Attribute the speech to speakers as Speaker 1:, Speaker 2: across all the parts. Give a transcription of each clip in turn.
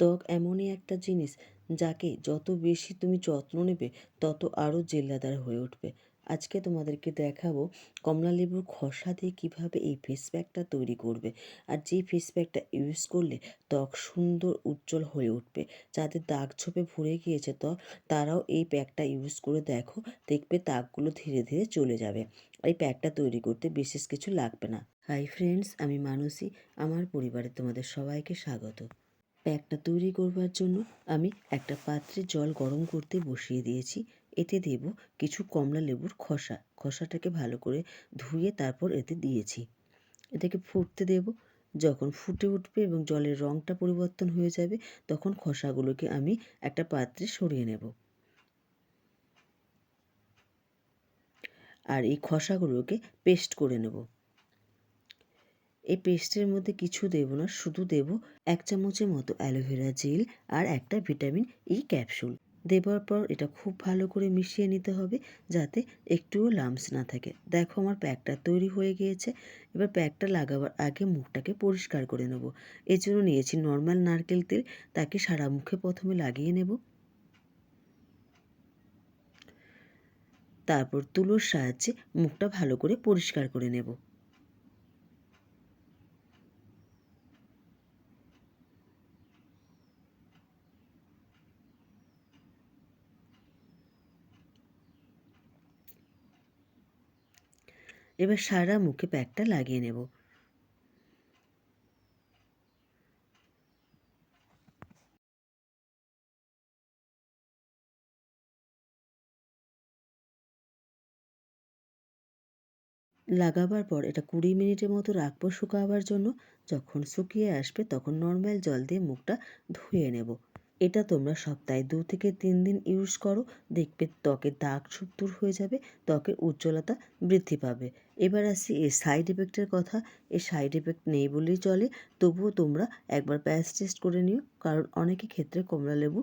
Speaker 1: ত্বক এমনই একটা জিনিস যাকে যত বেশি তুমি যত্ন নেবে তত আরও জেল্লাদার হয়ে উঠবে। আজকে তোমাদেরকে দেখাবো কমলালেবুর খোসা দিয়ে কীভাবে এই ফেস প্যাকটা তৈরি করবে। আর যেই ফেস প্যাকটা ইউজ করলে ত্বক সুন্দর উজ্জ্বল হয়ে উঠবে। যাদের দাগ ছোপে ভরে গিয়েছে ত্বক, তারাও এই প্যাকটা ইউজ করে দেখো, দেখবে দাগগুলো ধীরে ধীরে চলে যাবে। এই প্যাকটা তৈরি করতে বিশেষ কিছু লাগবে না। হাই ফ্রেন্ডস, আমি মানসী। আমার পরিবারে তোমাদের সবাইকে স্বাগত। প্যাকটা তৈরি করবার জন্য আমি একটা পাত্রে জল গরম করতে বসিয়ে দিয়েছি। এতে দেব কিছু কমলা লেবুর খোসাটাকে ভালো করে ধুয়ে তারপর এতে দিয়েছি। এটাকে ফুটতে দেব। যখন ফুটে উঠবে এবং জলের রঙটা পরিবর্তন হয়ে যাবে, তখন খোসাগুলোকে আমি একটা পাত্রে সরিয়ে নেব। আর এই খোসাগুলোকে পেস্ট করে নেব। এই পেস্টের মধ্যে কিছু দেব না, শুধু দেব 1 চামচের মতো অ্যালোভেরা জেল আর একটা ভিটামিন ই ক্যাপসুল। দেবার পর এটা খুব ভালো করে মিশিয়ে নিতে হবে যাতে একটুও লাম্পস না থাকে। দেখো আমার প্যাকটা তৈরি হয়ে গিয়েছে। এবার প্যাকটা লাগাবার আগে মুখটাকে পরিষ্কার করে নেব। এর জন্য নিয়েছি নর্মাল নারকেল তেল, তাকে সারা মুখে প্রথমে লাগিয়ে নেব। তারপর তুলোর সাহায্যে মুখটা ভালো করে পরিষ্কার করে নেব। এবার সারা মুখে প্যাকটা লাগিয়ে নেব। লাগাবার পর এটা 20 মিনিটের মতো রাখবো শুকাবার জন্য। যখন শুকিয়ে আসবে তখন নর্মাল জল দিয়ে মুখটা ধুয়ে নেব। এটা তোমরা সপ্তাহে 2 থেকে 3 দিন ইউজ করো, দেখবে ত্বকের দাগ ছোপ দূর হয়ে যাবে, ত্বকের উজ্জ্বলতা বৃদ্ধি পাবে। এবার আসছি এর সাইড এফেক্টের কথা। এর সাইড এফেক্ট নেই বললেই চলে, তবুও তোমরা একবার প্যাচ টেস্ট করে নিও, কারণ অনেকের ক্ষেত্রে কমলালেবু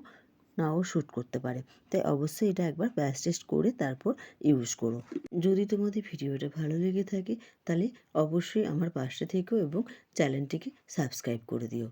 Speaker 1: নাও শ্যুট করতে পারে। তাই অবশ্যই এটা একবার প্যাচ টেস্ট করে তারপর ইউজ করো। যদি তোমাদের ভিডিওটা ভালো লেগে থাকে তাহলে অবশ্যই আমার পাশে থেকো এবং চ্যানেলটিকে সাবস্ক্রাইব করে দিও।